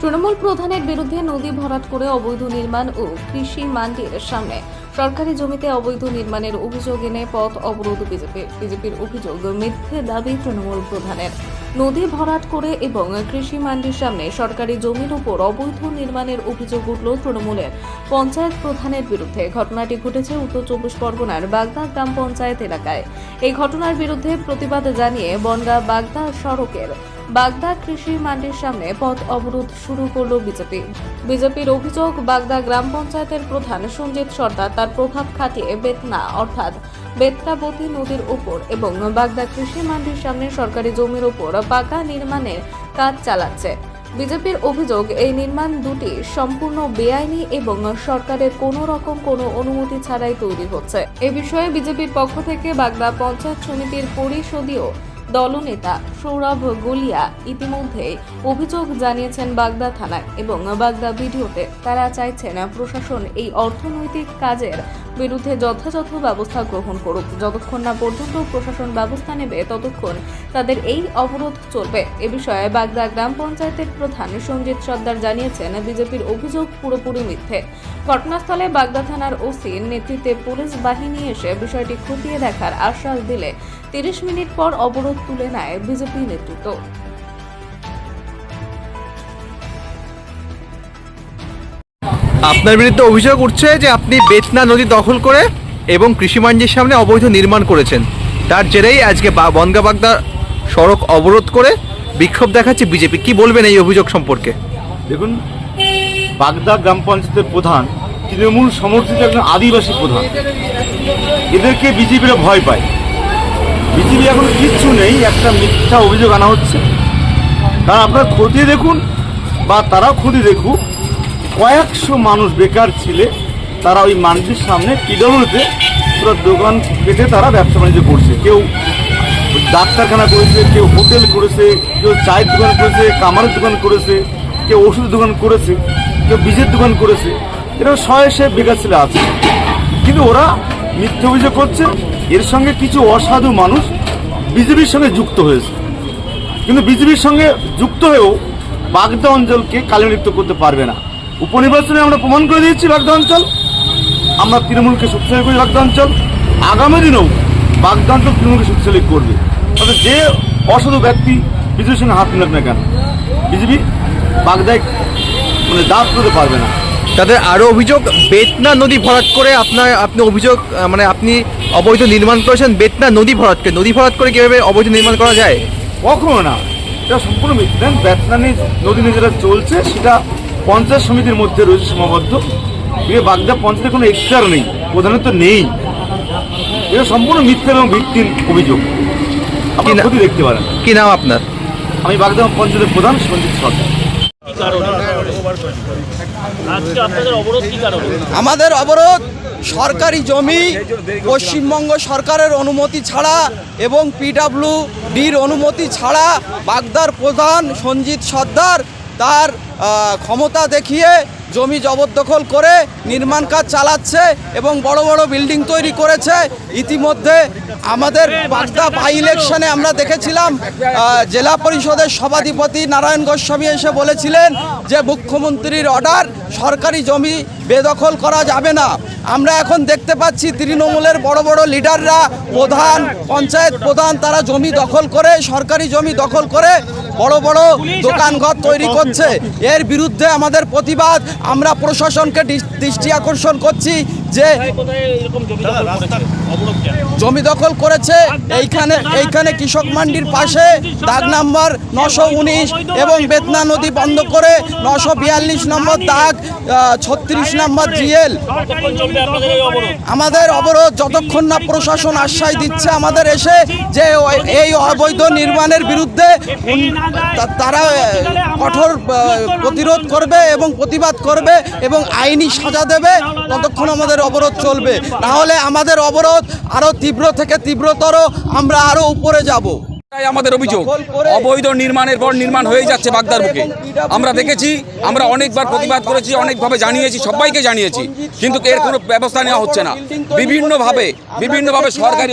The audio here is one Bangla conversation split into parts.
তৃণমূল প্রধানের বিরুদ্ধে নদী ভরাট করে অবৈধ নির্মাণ ও কৃষি মান্ডির সামনে সরকারি জমিতে অবৈধ নির্মাণের অভিযোগ এনে পথ অবরোধ বিজেপির অভিযোগ মিথ্যে দাবি তৃণমূল প্রধানের। নদী ভরাট করে এবং কৃষি মান্ডির সামনে সরকারি জমির উপর অবৈধ নির্মাণের অভিযোগ উঠল তৃণমূলের পঞ্চায়েত প্রধানের বিরুদ্ধে। ঘটনাটি ঘটেছে উত্তর চব্বিশ পরগনার বাগদা গ্রাম পঞ্চায়েত এলাকায়। এই ঘটনার বিরুদ্ধে প্রতিবাদ জানিয়ে বনগাঁ বাগদা সড়কের বাগদা কৃষি মান্ডির সামনে পথ অবরোধ শুরু করল বিজেপির অভিযোগ, বাগদা গ্রাম পঞ্চায়েতের প্রধান সঞ্জিত সর্দার তার প্রভাব খাটিয়ে বেতনা অর্থাৎ বেত্রাবতী নদীর উপর এবং বাগদা কৃষি মান্ডির সামনে সরকারি জমির উপর পাকা নির্মাণের কাজ চালাচ্ছে। বিজেপির অভিযোগ, এই নির্মাণ দুটি সম্পূর্ণ বেআইনি এবং সরকারের কোনো অনুমতি ছাড়াই তৈরি হচ্ছে। এ বিষয়ে বিজেপির পক্ষ থেকে বাগদা পঞ্চায়েত সমিতির পরিষদীয় দলনেতা সৌরভ গলিয়া ইতিমধ্যে অভিযোগ জানিয়েছেন বাগদা থানায় এবং বাগদা ভিডিওতে। তারা চাইছেন প্রশাসন এই অর্থনৈতিক কাজের বিরুদ্ধে যথাযথ ব্যবস্থা গ্রহণ করুক। যতক্ষণ না পর্যন্ত প্রশাসন ব্যবস্থা নেবে ততক্ষণ তাদের এই অবরোধ চলবে। এ বিষয়ে বাগদা গ্রাম পঞ্চায়েতের প্রধান সঞ্জিত সর্দার জানিয়েছেন, বিজেপির অভিযোগ পুরোপুরি মিথ্যে। ঘটনাস্থলে বাগদা থানার ওসির নেতৃত্বে পুলিশ বাহিনী এসে বিষয়টি খতিয়ে দেখার আশ্বাস দিলে 30 মিনিট পর অবরোধ তুলে নেয় বিজেপি নেতৃত্ব। আপনার বিরুদ্ধে অভিযোগ উঠছে যে আপনি বেতনা নদী দখল করে এবং কৃষি মান্ডির সামনে অবৈধ নির্মাণ করেছেন। তার জেরেই আজকে বনগাঁ বাগদা সড়ক অবরোধ করে বিক্ষোভ দেখাচ্ছে বিজেপি। কি বলবেন এই অভিযোগ সম্পর্কে? দেখুন, বাগদা গ্রাম পঞ্চায়েতের প্রধান তৃণমূল সমর্থিত একজন আদিবাসী প্রধান। এদেরকে বিজেপিরা ভয় পায়। বিজেপি এখন কিচ্ছু নেই, একটা মিথ্যা অভিযোগ আনা হচ্ছে। কারণ আপনারা খতিয়ে দেখুন বা তারাও খতিয়ে দেখুক, কয়েকশো মানুষ বেকার ছেলে তারা ওই মান্ডির সামনে পিডব্লিউতে পুরো দোকান পেতে তারা ব্যবসা বাণিজ্য করছে। কেউ ডাক্তারখানা করেছে, কেউ হোটেল করেছে, কেউ চায়ের দোকান করেছে, কামারের দোকান করেছে, কেউ ওষুধের দোকান করেছে, কেউ বীজের দোকান করেছে। এরকম শয়ে বেকার ছেলে আছে, কিন্তু ওরা মিথ্যে অভিযোগ করছে। এর সঙ্গে কিছু অসাধু মানুষ বিজেপির সঙ্গে যুক্ত হয়েছে, কিন্তু বিজেপির সঙ্গে যুক্ত হয়েও বাগদা অঞ্চলকে কালিমালিপ্ত করতে পারবে না। উপনির্বাচনে আমরা প্রমাণ করে দিয়েছি বাগদা অঞ্চল, আমরা তৃণমূলকে শক্তিশালী করি। বাগদা অঞ্চল আগামী দিনেও বাগদা অঞ্চল তৃণমূলকে শক্তিশালী করবে। তবে যে অসাধু ব্যক্তি বিজেপির সঙ্গে হাত মিলাক না কেন, বিজেপি বাগদায় দাঁত করতে পারবে না। তাদের আরও অভিযোগ, বেতনা নদী ভরাট করে আপনি অভিযোগ আপনি অবৈধ নির্মাণ করেছেন। বেতনা নদী ভরাট করে কীভাবে অবৈধ নির্মাণ করা যায়? কখনো না, এটা সম্পূর্ণ মিথ্যা। বেতনা নদী নিয়ে যেটা চলছে সেটা পঞ্চায়েত সমিতির মধ্যে রয়েছে সীমাবদ্ধ। বাগদা পঞ্চায়েতের কোনো এখতিয়ার নেই, প্রধানত নেই। এটা সম্পূর্ণ মিথ্যা এবং ভিত্তিহীন অভিযোগ। আপনি খতিয়ে দেখতে পারেন। কি নাম আপনার? আমি বাগদা পঞ্চায়েতের প্রধান সঞ্জিত সরকার। আমাদের অবরোধ সরকারি জমি পশ্চিমবঙ্গ সরকারের অনুমতি ছাড়া এবং পিডব্লিউডির অনুমতি ছাড়া বাগদার প্রধান সঞ্জিত সর্দার তার ক্ষমতা দেখিয়ে জমি জবরদখল করে নির্মাণ কাজ চালাচ্ছে এবং বড় বড় বিল্ডিং তৈরি করেছে। ইতিমধ্যে আমাদের বাগদা বাই ইলেকশনে আমরা দেখেছিলাম, জেলা পরিষদের সভাধিপতি নারায়ণ গোস্বামী এসে বলেছিলেন যে মুখ্যমন্ত্রীর অর্ডার, সরকারি জমি বেদখল করা যাবে না। আমরা এখন দেখতে পাচ্ছি তৃণমূলের বড় বড় লিডাররা, প্রধান, পঞ্চায়েত প্রধান, তারা জমি দখল করে, সরকারি জমি দখল করে বড় বড় দোকানঘর তৈরি করছে। এর বিরুদ্ধে আমাদের প্রতিবাদ। আমরা প্রশাসনকে দৃষ্টি আকর্ষণ করছি যে জমি দখল করেছে এইখানে কৃষক মান্ডির পাশে দাগ নাম্বার 919 এবং বেতনা নদী বন্ধ করে 942 নম্বর দাগ 36 নম্বর জিএল। আমাদের অবরোধ যতক্ষণ না প্রশাসন আশ্বাস দিচ্ছে আমাদের এসে যে এই অবৈধ নির্মাণের বিরুদ্ধে তারা কঠোর প্রতিরোধ করবে এবং প্রতিবাদ করবে এবং আইনি সাজা দেবে, ততক্ষণ আমাদের অবরোধ চলবে। নাহলে আমাদের অবরোধ আরও তীব্র থেকে তীব্রতর, আমরা আরও উপরে যাব। তাই আমাদের অভিযোগ অবৈধ নির্মাণের পর নির্মাণ হয়ে যাচ্ছে বাগদার বুকে। আমরা দেখেছি, আমরা অনেকবার প্রতিবাদ করেছি, অনেকভাবে জানিয়েছি, সবাইকে জানিয়েছি, কিন্তু এর কোনো ব্যবস্থা নেওয়া হচ্ছে না। বিভিন্নভাবে সরকারি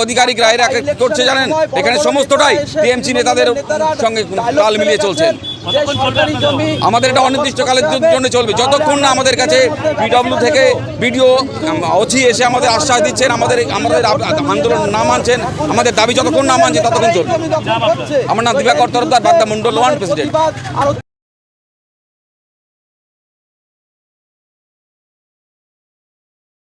আধিকারিকরা এরা কি করছে জানেন? এখানে সমস্তটাই টিএমসি নেতাদের সঙ্গে তাল মিলিয়ে চলছেন। আমাদের এটা অনির্দিষ্টকালের জন্য চলবে, যতক্ষণ না আমাদের কাছে পিডব্লিউ থেকে বিডিও ওসি এসে আমাদের আশ্বাস দিচ্ছেন, আমাদের আন্দোলন না মানছেন, আমাদের দাবি যতক্ষণ না মানছে ততক্ষণ চলবে। আমার নাম দিবাকর তরফদার, বাগদা মন্ডল 1 প্রেসিডেন্ট।